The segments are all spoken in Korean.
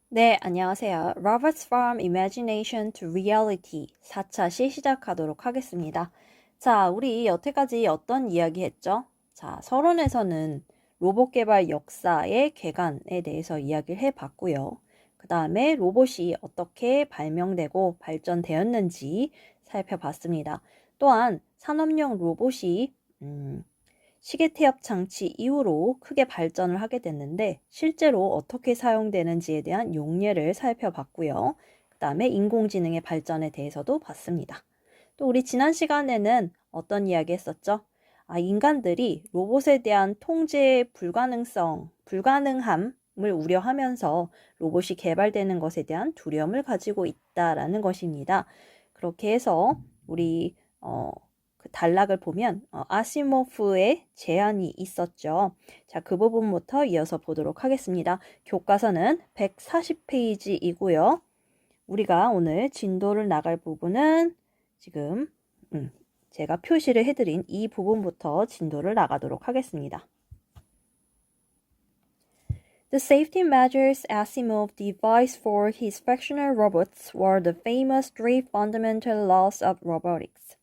네, 안녕하세요. Robots from Imagination to Reality 4차 시 시작하도록 하겠습니다. 자, 우리 여태까지 어떤 이야기 했죠? 자, 서론에서는 로봇 개발 역사의 개관에 대해서 이야기를 해봤고요. 그 다음에 로봇이 어떻게 발명되고 발전되었는지 살펴봤습니다. 또한 산업용 로봇이 시계태엽 장치 이후로 크게 발전을 하게 됐는데 실제로 어떻게 사용되는지에 대한 용례를 살펴봤고요. 그 다음에 인공지능의 발전에 대해서도 봤습니다. 또 우리 지난 시간에는 어떤 이야기 했었죠? 인간들이 로봇에 대한 통제의 불가능함을 우려하면서 로봇이 개발되는 것에 대한 두려움을 가지고 있다라는 것입니다. 그렇게 해서 우리 그 단락을 보면 아시모프의 제안이 있었죠. 자, 그 부분부터 이어서 보도록 하겠습니다. 교과서는 140페이지이고요. 우리가 오늘 진도를 나갈 부분은 지금 제가 표시를 해드린 이 부분부터 진도를 나가도록 하겠습니다. The safety measures Asimov devised for his fictional robots were the famous three fundamental laws of robotics.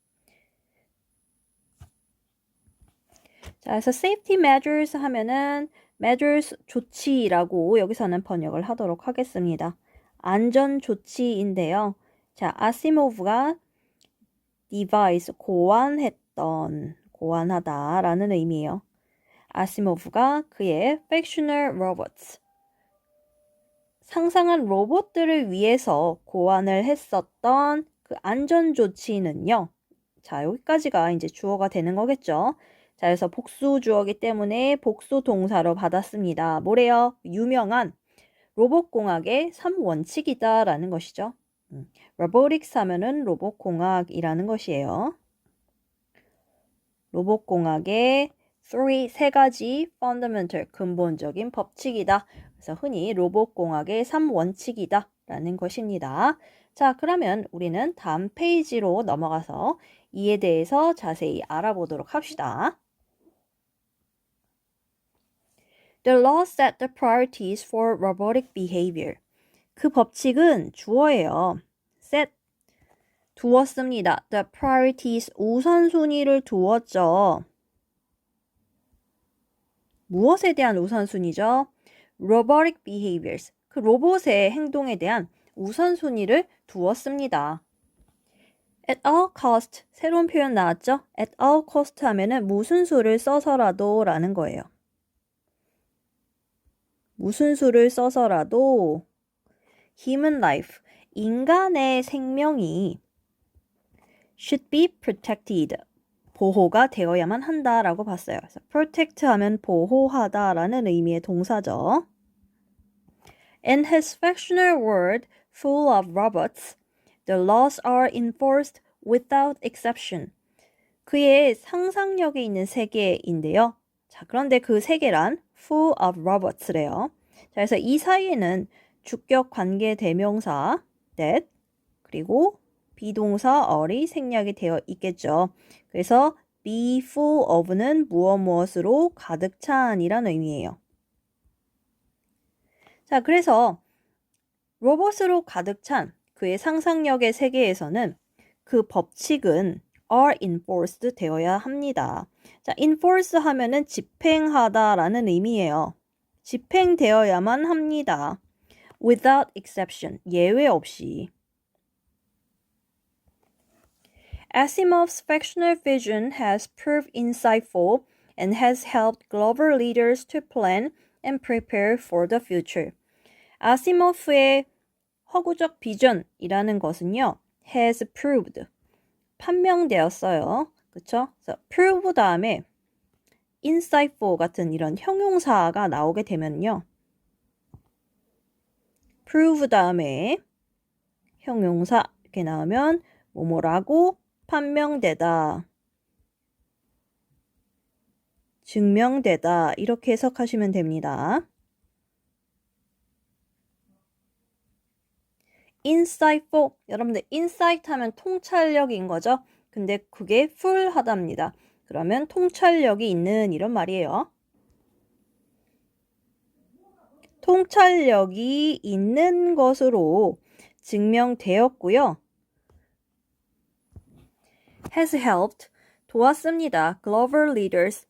자, 그래서 safety measures 하면은 measures 조치라고 여기서는 번역을 하도록 하겠습니다. 안전 조치인데요. 자, 아시모브가 devise 고안하다라는 의미예요. 아시모브가 그의 fictional robots 상상한 로봇들을 위해서 고안을 했었던 그 안전 조치는요. 자, 여기까지가 이제 주어가 되는 거겠죠. 자, 그래서 복수 주어기 때문에 복수 동사로 받았습니다. 뭐래요? 유명한 로봇공학의 3원칙이다라는 것이죠. robotics 하면은 로봇공학이라는 것이에요. 로봇공학의 세 가지 fundamental 근본적인 법칙이다. 그래서 흔히 로봇공학의 3원칙이다 라는 것입니다. 자, 그러면 우리는 다음 페이지로 넘어가서 이에 대해서 자세히 알아보도록 합시다. The law set the priorities for robotic behavior. 그 법칙은 주어예요. set 두었습니다. The priorities 우선순위를 두었죠. 무엇에 대한 우선순위죠? robotic behaviors. 그 로봇의 행동에 대한 우선순위를 두었습니다. at all cost. 새로운 표현 나왔죠? at all cost 하면은 무슨 수를 써서라도 라는 거예요. 무슨 수를 써서라도 human life. 인간의 생명이 should be protected. 보호가 되어야만 한다라고 봤어요. 그래서 protect 하면 보호하다라는 의미의 동사죠. In his fictional world full of robots, the laws are enforced without exception. 그의 상상력에 있는 세계인데요. 자, 그런데 그 세계란 full of robots래요. 자, 그래서 이 사이에는 주격 관계 대명사 that 그리고 비동사 are이 생략이 되어 있겠죠. 그래서 be full of는 무엇으로 가득 찬이란 의미예요. 자, 그래서 로봇으로 가득 찬 그의 상상력의 세계에서는 그 법칙은 are enforced 되어야 합니다. 자, enforce 하면은 집행하다라는 의미예요. 집행되어야만 합니다. without exception, 예외 없이. Asimov's fictional vision has proved insightful and has helped global leaders to plan and prepare for the future. 아시모프의 허구적 비전이라는 것은요, has proved, 판명되었어요. 그쵸? 그래서 prove 다음에 insightful 같은 이런 형용사가 나오게 되면요, prove 다음에 형용사 이렇게 나오면 뭐뭐라고 판명되다, 증명되다 이렇게 해석하시면 됩니다. insightful, 여러분들 insight 하면 통찰력인 거죠. 근데 그게 full하답니다. 그러면 통찰력이 있는 이런 말이에요. 통찰력이 있는 것으로 증명되었고요. has helped, 도왔습니다. global leaders,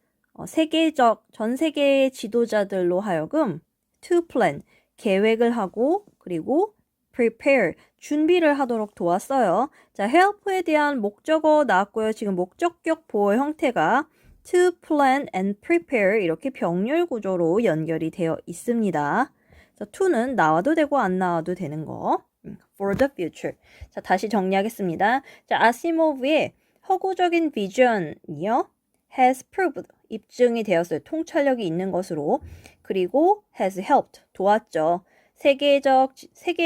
전 세계의 지도자들로 하여금 to plan, 계획을 하고 그리고 prepare, 준비를 하도록 도왔어요. 자, help에 대한 목적어 나왔고요. 지금 목적격 보호 형태가 to plan and prepare 이렇게 병렬 구조로 연결이 되어 있습니다. 자, to는 나와도 되고 안 나와도 되는 거. for the future. 자, 다시 정리하겠습니다. 자, 아시모브의 허구적인 비전이요. has proved, 입증이 되었어요. 통찰력이 있는 것으로. 그리고 has helped, 도왔죠. 세계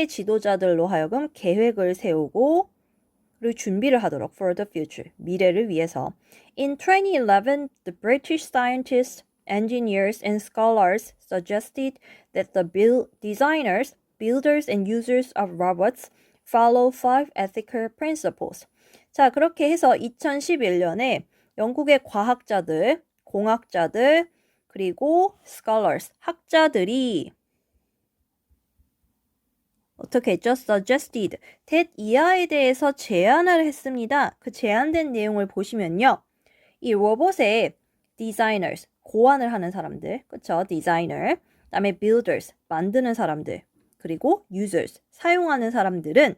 지도자들로 하여금 계획을 세우고 그리고 준비를 하도록 for the future, 미래를 위해서. In 2011, the British scientists, engineers, and scholars suggested that the designers, builders, and users of robots follow 5 ethical principles. 자, 그렇게 해서 2011년에 영국의 과학자들, 공학자들, 그리고 scholars, 학자들이 어떻게 했죠? suggested, that 이하에 대해서 제안을 했습니다. 그 제안된 내용을 보시면요. 이 로봇의 designers, 고안을 하는 사람들, 그쵸? designer, 그 다음에 builders, 만드는 사람들, 그리고 users, 사용하는 사람들은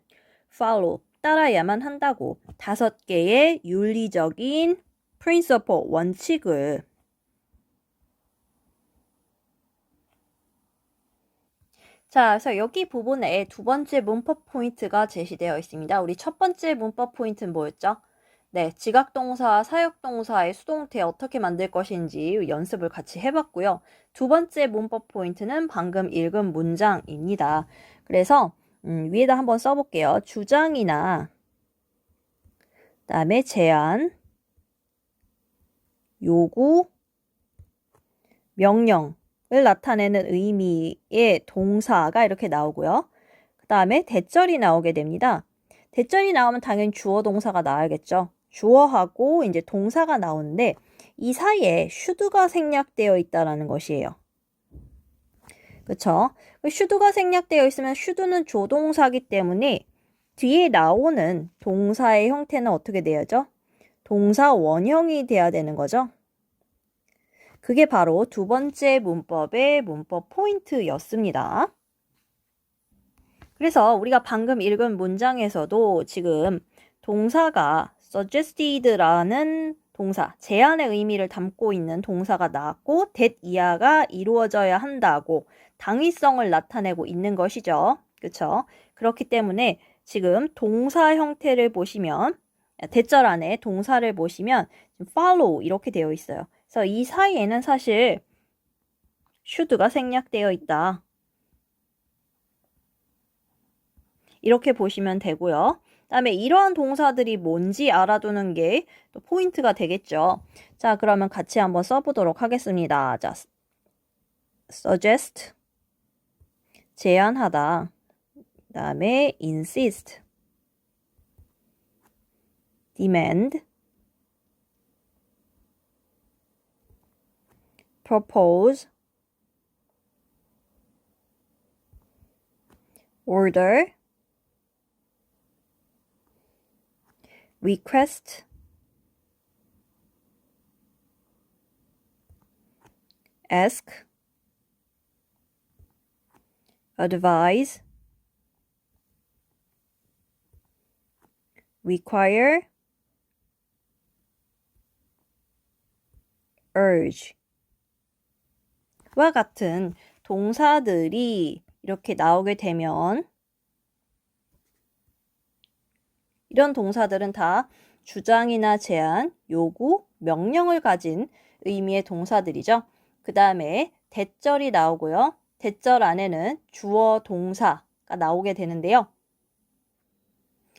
follow, 따라야만 한다고 5개의 윤리적인 principle, 원칙을 자, 그래서 여기 부분에 두 번째 문법 포인트가 제시되어 있습니다. 우리 첫 번째 문법 포인트는 뭐였죠? 네, 지각동사, 사역동사의 수동태 어떻게 만들 것인지 연습을 같이 해봤고요. 두 번째 문법 포인트는 방금 읽은 문장입니다. 그래서 위에다 한번 써볼게요. 주장이나 그다음에 제안, 요구, 명령 을 나타내는 의미의 동사가 이렇게 나오고요. 그 다음에 대절이 나오게 됩니다. 대절이 나오면 당연히 주어 동사가 나와야겠죠. 주어하고 이제 동사가 나오는데 이 사이에 should가 생략되어 있다라는 것이에요. 그쵸? should가 생략되어 있으면 should는 조동사기 때문에 뒤에 나오는 동사의 형태는 어떻게 돼야죠? 동사 원형이 돼야 되는 거죠. 그게 바로 두 번째 문법의 문법 포인트였습니다. 그래서 우리가 방금 읽은 문장에서도 지금 동사가 suggested라는 동사, 제안의 의미를 담고 있는 동사가 나왔고 that 이하가 이루어져야 한다고 당위성을 나타내고 있는 것이죠. 그렇죠? 그렇기 때문에 지금 동사 형태를 보시면 대절 안에 동사를 보시면 follow 이렇게 되어 있어요. 그래서 이 사이에는 사실 should가 생략되어 있다. 이렇게 보시면 되고요. 그다음에 이러한 동사들이 뭔지 알아두는 게 또 포인트가 되겠죠. 자, 그러면 같이 한번 써보도록 하겠습니다. 자, suggest, 제안하다. 그다음에 insist, demand, propose, order, request, ask, advise, require, urge 와 같은 동사들이 이렇게 나오게 되면 이런 동사들은 다 주장이나 제안, 요구, 명령을 가진 의미의 동사들이죠. 그 다음에 대절이 나오고요. 대절 안에는 주어, 동사가 나오게 되는데요.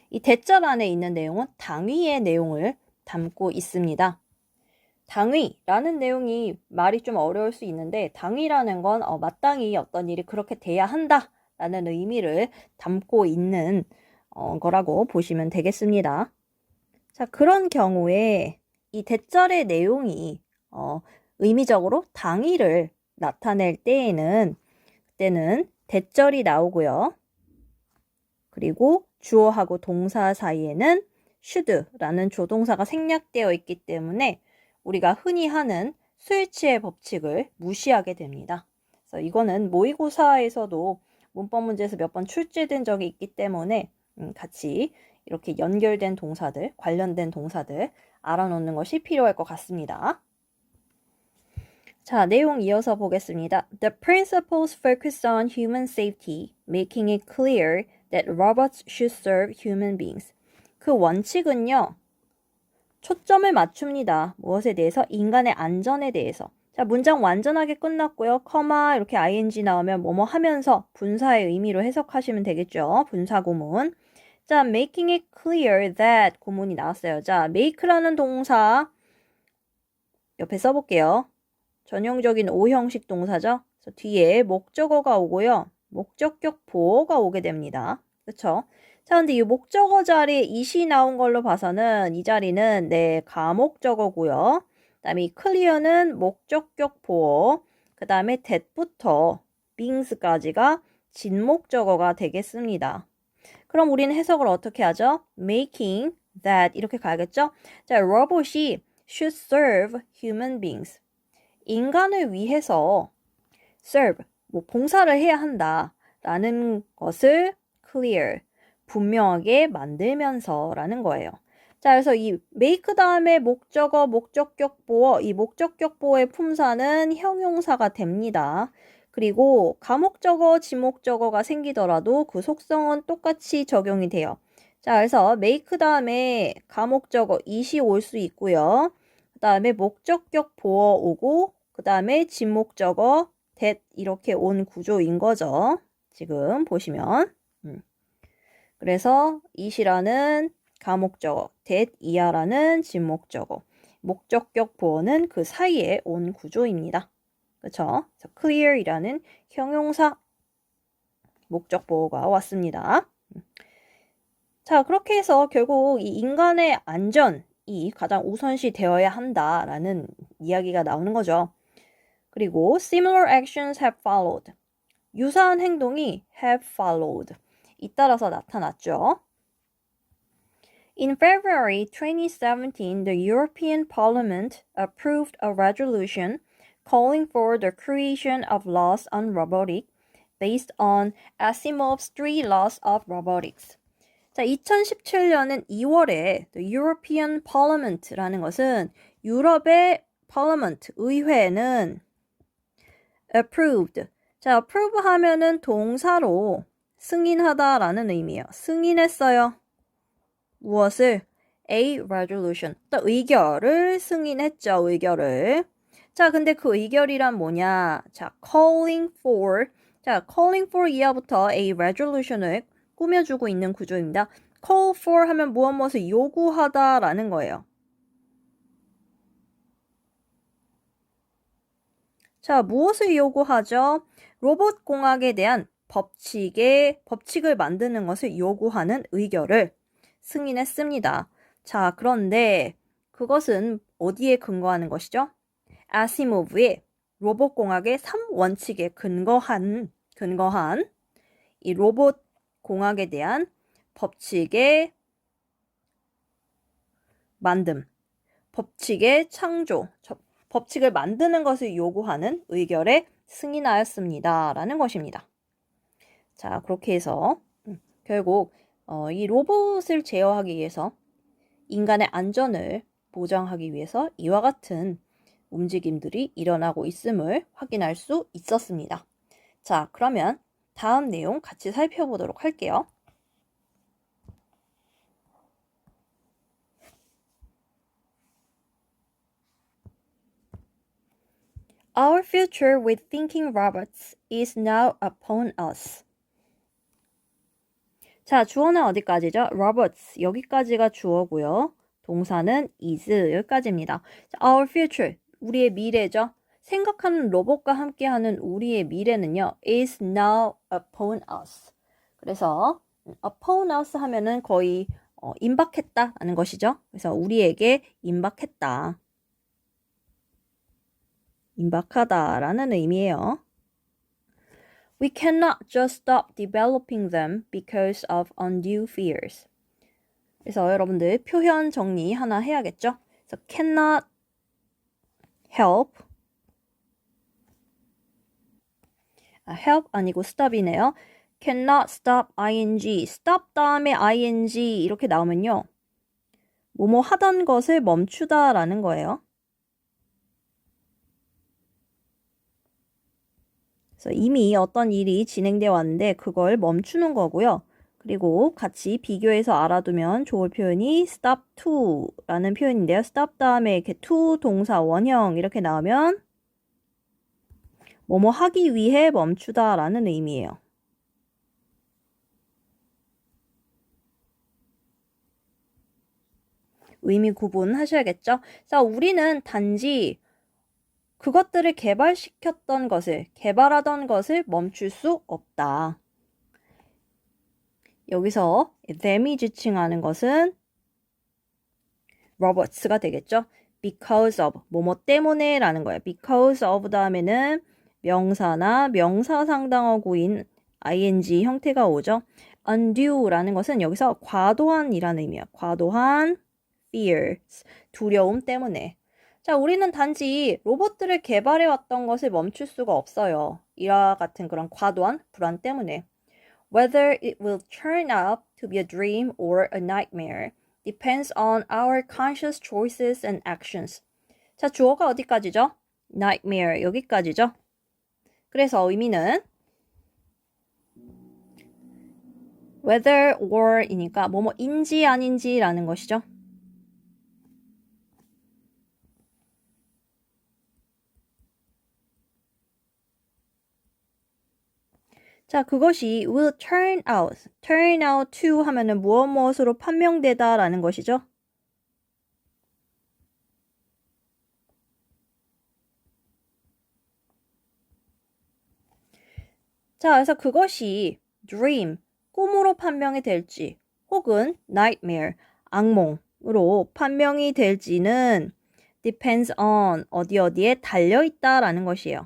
이 대절 안에 있는 내용은 당위의 내용을 담고 있습니다. 당위라는 내용이 말이 좀 어려울 수 있는데 당위라는 건 마땅히 어떤 일이 그렇게 돼야 한다라는 의미를 담고 있는 거라고 보시면 되겠습니다. 자, 그런 경우에 이 대절의 내용이 의미적으로 당위를 나타낼 때에는 이때는 대절이 나오고요. 그리고 주어하고 동사 사이에는 should라는 조동사가 생략되어 있기 때문에 우리가 흔히 하는 스위치의 법칙을 무시하게 됩니다. 그래서 이거는 모의고사에서도 문법 문제에서 몇 번 출제된 적이 있기 때문에 같이 이렇게 연결된 동사들, 관련된 동사들 알아놓는 것이 필요할 것 같습니다. 자, 내용 이어서 보겠습니다. The principles focus on human safety, making it clear that robots should serve human beings. 그 원칙은요, 초점을 맞춥니다. 무엇에 대해서? 인간의 안전에 대해서. 자, 문장 완전하게 끝났고요. 커마 이렇게 ing 나오면 뭐뭐 하면서 분사의 의미로 해석하시면 되겠죠. 분사 구문. 자, making it clear that 구문이 나왔어요. 자, make라는 동사 옆에 써볼게요. 전형적인 오형식 동사죠. 그래서 뒤에 목적어가 오고요. 목적격 보어가 오게 됩니다. 그렇죠? 자, 근데 이 목적어 자리에 it이 나온 걸로 봐서는 이 자리는 네, 가목적어고요. 그 다음에 이 clear는 목적격 보어, 그 다음에 that부터 being까지가 진목적어가 되겠습니다. 그럼 우리는 해석을 어떻게 하죠? making that 이렇게 가야겠죠? 자, 로봇이 should serve human beings. 인간을 위해서 serve, 뭐 봉사를 해야 한다라는 것을 clear, 분명하게 만들면서라는 거예요. 자, 그래서 이 make 다음에 목적어, 목적격 보어, 이 목적격 보어의 품사는 형용사가 됩니다. 그리고 가목적어, 지목적어가 생기더라도 그 속성은 똑같이 적용이 돼요. 자, 그래서 make 다음에 가목적어 it이 올 수 있고요. 그 다음에 목적격 보어 오고 그 다음에 진목적어 that 이렇게 온 구조인 거죠. 지금 보시면 그래서 it이라는 가목적어, that 이하라는 진목적어, 목적격 보어는 그 사이에 온 구조입니다. 그렇죠? clear이라는 형용사 목적 보어가 왔습니다. 자, 그렇게 해서 결국 이 인간의 안전이 가장 우선시 되어야 한다라는 이야기가 나오는 거죠. 그리고 similar actions have followed. 유사한 행동이 have followed. 잇따라서 나타났죠. In February 2017, the European Parliament approved a resolution calling for the creation of laws on robotics based on Asimov's three laws of robotics. 자, 2017년은 2월에 the European Parliament라는 것은 유럽의 Parliament, 의회는 approved. 자, approve 하면은 동사로 승인하다라는 의미예요. 승인했어요. 무엇을? A resolution. 또 의결을 승인했죠. 의결을. 자, 근데 그 의결이란 뭐냐? 자, calling for. 자, calling for 이하부터 A resolution을 꾸며주고 있는 구조입니다. call for 하면 무엇을 요구하다라는 거예요. 자, 무엇을 요구하죠? 로봇 공학에 대한 법칙을 만드는 것을 요구하는 의결을 승인했습니다. 자, 그런데 그것은 어디에 근거하는 것이죠? 아시모브의 로봇 공학의 3원칙에 근거한 이 로봇 공학에 대한 법칙의 만듦, 법칙의 창조, 법칙을 만드는 것을 요구하는 의결에 승인하였습니다. 라는 것입니다. 자, 그렇게 해서 결국 이 로봇을 제어하기 위해서 인간의 안전을 보장하기 위해서 이와 같은 움직임들이 일어나고 있음을 확인할 수 있었습니다. 자, 그러면 다음 내용 같이 살펴보도록 할게요. Our future with thinking robots is now upon us. 자, 주어는 어디까지죠? robots 여기까지가 주어고요. 동사는 is 여기까지입니다. Our future 우리의 미래죠. 생각하는 로봇과 함께하는 우리의 미래는요. is now upon us. 그래서 upon us 하면은 거의 임박했다라는 것이죠. 그래서 우리에게 임박했다. 임박하다라는 의미예요. We cannot just stop developing them because of undue fears. 그래서 여러분들 표현 정리 하나 해야겠죠? 그래서 cannot help. help 아니고 stop이네요. cannot stop ing. stop 다음에 ing 이렇게 나오면요. 뭐뭐 하던 것을 멈추다 라는 거예요. 그래서 이미 어떤 일이 진행되어 왔는데 그걸 멈추는 거고요. 그리고 같이 비교해서 알아두면 좋을 표현이 stop to 라는 표현인데요. stop 다음에 이렇게 to 동사 원형 이렇게 나오면 뭐뭐 하기 위해 멈추다 라는 의미예요. 의미 구분하셔야겠죠? 자, 우리는 단지 그것들을 개발시켰던 것을, 개발하던 것을 멈출 수 없다. 여기서 them이 지칭하는 것은 Roberts가 되겠죠? because of, 뭐뭐 때문에 라는 거예요. because of 다음에는 명사나 명사 상당어구인 ing 형태가 오죠. undue라는 것은 여기서 과도한이라는 의미예요. 과도한 fears, 두려움 때문에. 자, 우리는 단지 로봇들을 개발해왔던 것을 멈출 수가 없어요. 이와 같은 그런 과도한 불안 때문에. Whether it will turn out to be a dream or a nightmare depends on our conscious choices and actions. 자, 주어가 어디까지죠? nightmare, 여기까지죠? 그래서 의미는 whether or 이니까 뭐뭐인지 아닌지라는 것이죠. 자, 그것이 will turn out to 하면은 무엇으로 판명되다 라는 것이죠. 자, 그래서 그것이 dream, 꿈으로 판명이 될지 혹은 nightmare, 악몽으로 판명이 될지는 depends on 어디에 달려있다 라는 것이에요.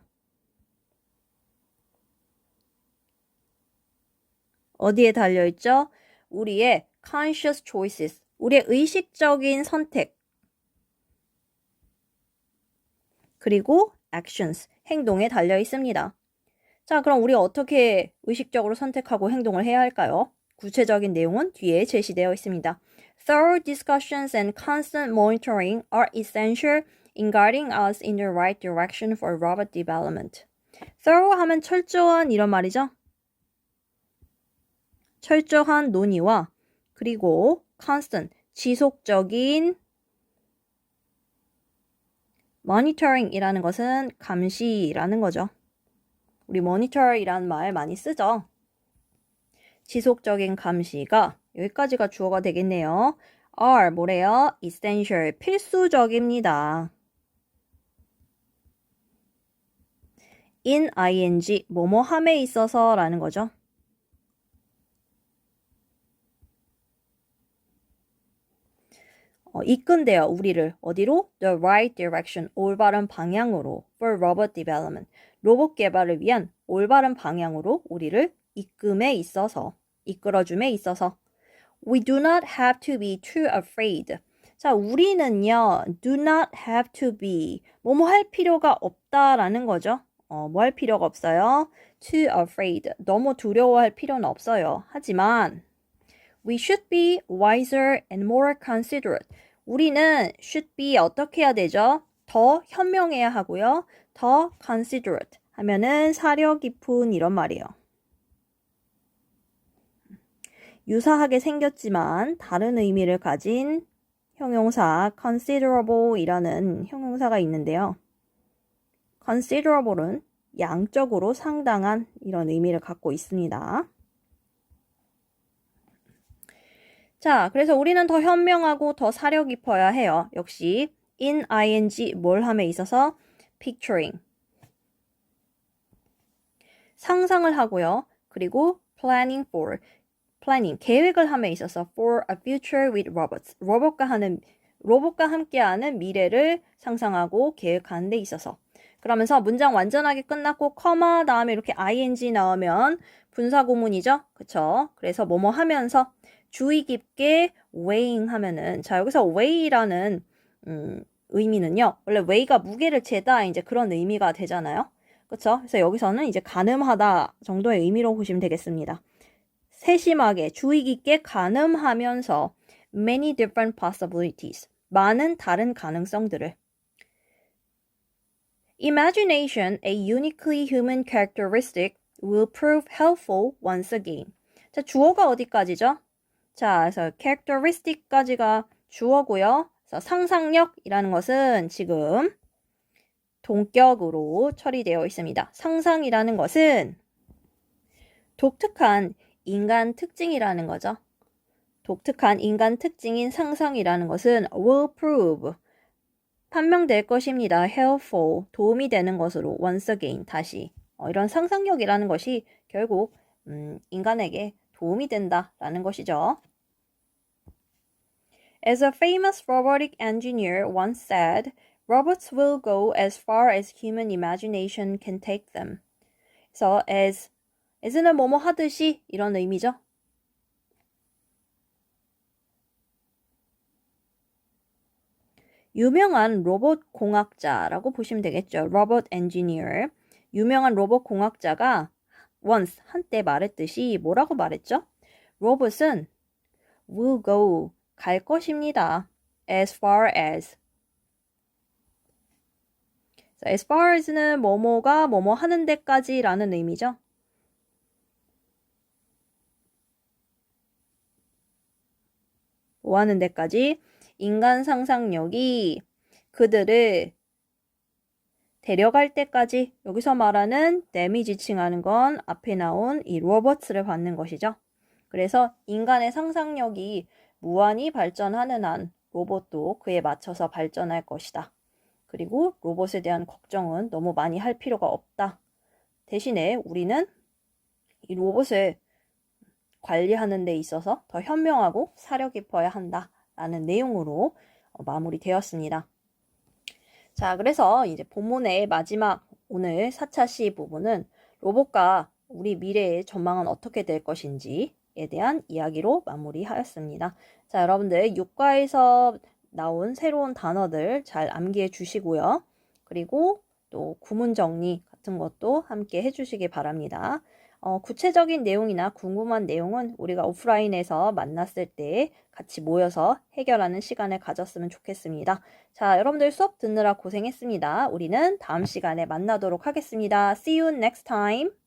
어디에 달려있죠? 우리의 conscious choices, 우리의 의식적인 선택, 그리고 actions, 행동에 달려있습니다. 자, 그럼 우리 어떻게 의식적으로 선택하고 행동을 해야 할까요? 구체적인 내용은 뒤에 제시되어 있습니다. Thorough discussions and constant monitoring are essential in guiding us in the right direction for robot development. Thorough 하면 철저한 이런 말이죠. 철저한 논의와 그리고 constant, 지속적인 monitoring이라는 것은 감시라는 거죠. 우리 monitor이라는 말 많이 쓰죠. 지속적인 감시가 여기까지가 주어가 되겠네요. are 뭐래요? essential, 필수적입니다. in ing, 뭐뭐함에 있어서 라는 거죠. 이끈대요. 우리를 어디로? The right direction, 올바른 방향으로 for robot development, 로봇 개발을 위한 올바른 방향으로 우리를 이끌어줌에 있어서 We do not have to be too afraid. 자, 우리는요, do not have to be, 뭐뭐 할 필요가 없다라는 거죠. 뭐 할 필요가 없어요. too afraid, 너무 두려워할 필요는 없어요. 하지만 We should be wiser and more considerate. 우리는 should be 어떻게 해야 되죠? 더 현명해야 하고요. 더 considerate 하면은 사려 깊은 이런 말이에요. 유사하게 생겼지만 다른 의미를 가진 형용사 considerable이라는 형용사가 있는데요. considerable은 양적으로 상당한 이런 의미를 갖고 있습니다. 자, 그래서 우리는 더 현명하고 더 사려 깊어야 해요. 역시 in ing 뭘 함에 있어서 picturing 상상을 하고요. 그리고 planning 계획을 함에 있어서 for a future with robots 로봇과 함께하는 미래를 상상하고 계획하는 데 있어서 그러면서 문장 완전하게 끝났고 커마 다음에 이렇게 ing 나오면 분사구문이죠. 그쵸? 그래서 뭐뭐 하면서 주의 깊게 weighing 하면은 자 여기서 weigh라는 의미는요. 원래 weigh가 무게를 재다 이제 그런 의미가 되잖아요. 그쵸? 그래서 여기서는 이제 가늠하다 정도의 의미로 보시면 되겠습니다. 세심하게 주의 깊게 가늠하면서 many different possibilities 많은 다른 가능성들을 Imagination, a uniquely human characteristic, will prove helpful once again. 자, 주어가 어디까지죠? 자, 그래서 characteristic까지가 주어고요. 그래서 상상력이라는 것은 지금 동격으로 처리되어 있습니다. 상상이라는 것은 독특한 인간 특징이라는 거죠. 독특한 인간 특징인 상상이라는 것은 will prove 판명될 것입니다. helpful 도움이 되는 것으로 once again 다시 이런 상상력이라는 것이 결국 인간에게 도움이 된다라는 것이죠. As a famous robotic engineer once said, robots will go as far as human imagination can take them. 그래서 as는 뭐뭐 하듯이 이런 의미죠. 유명한 로봇 공학자라고 보시면 되겠죠. 로봇 엔지니어. 유명한 로봇 공학자가 once 한때 말했듯이 뭐라고 말했죠? 로봇은 will go 갈 것입니다. as far as. as far as는 뭐뭐가 뭐뭐 하는 데까지라는 의미죠. 뭐 하는 데까지 인간 상상력이 그들을 데려갈 때까지 여기서 말하는 them이 지칭하는 건 앞에 나온 이 로버츠를 받는 것이죠. 그래서 인간의 상상력이 무한히 발전하는 한 로봇도 그에 맞춰서 발전할 것이다. 그리고 로봇에 대한 걱정은 너무 많이 할 필요가 없다. 대신에 우리는 이 로봇을 관리하는 데 있어서 더 현명하고 사려 깊어야 한다라는 내용으로 마무리되었습니다. 자, 그래서 이제 본문의 마지막 오늘 4차 C 부분은 로봇과 우리 미래의 전망은 어떻게 될 것인지에 대한 이야기로 마무리하였습니다. 자, 여러분들 육과에서 나온 새로운 단어들 잘 암기해 주시고요. 그리고 또 구문 정리 같은 것도 함께 해주시기 바랍니다. 구체적인 내용이나 궁금한 내용은 우리가 오프라인에서 만났을 때 같이 모여서 해결하는 시간을 가졌으면 좋겠습니다. 자, 여러분들 수업 듣느라 고생했습니다. 우리는 다음 시간에 만나도록 하겠습니다. See you next time.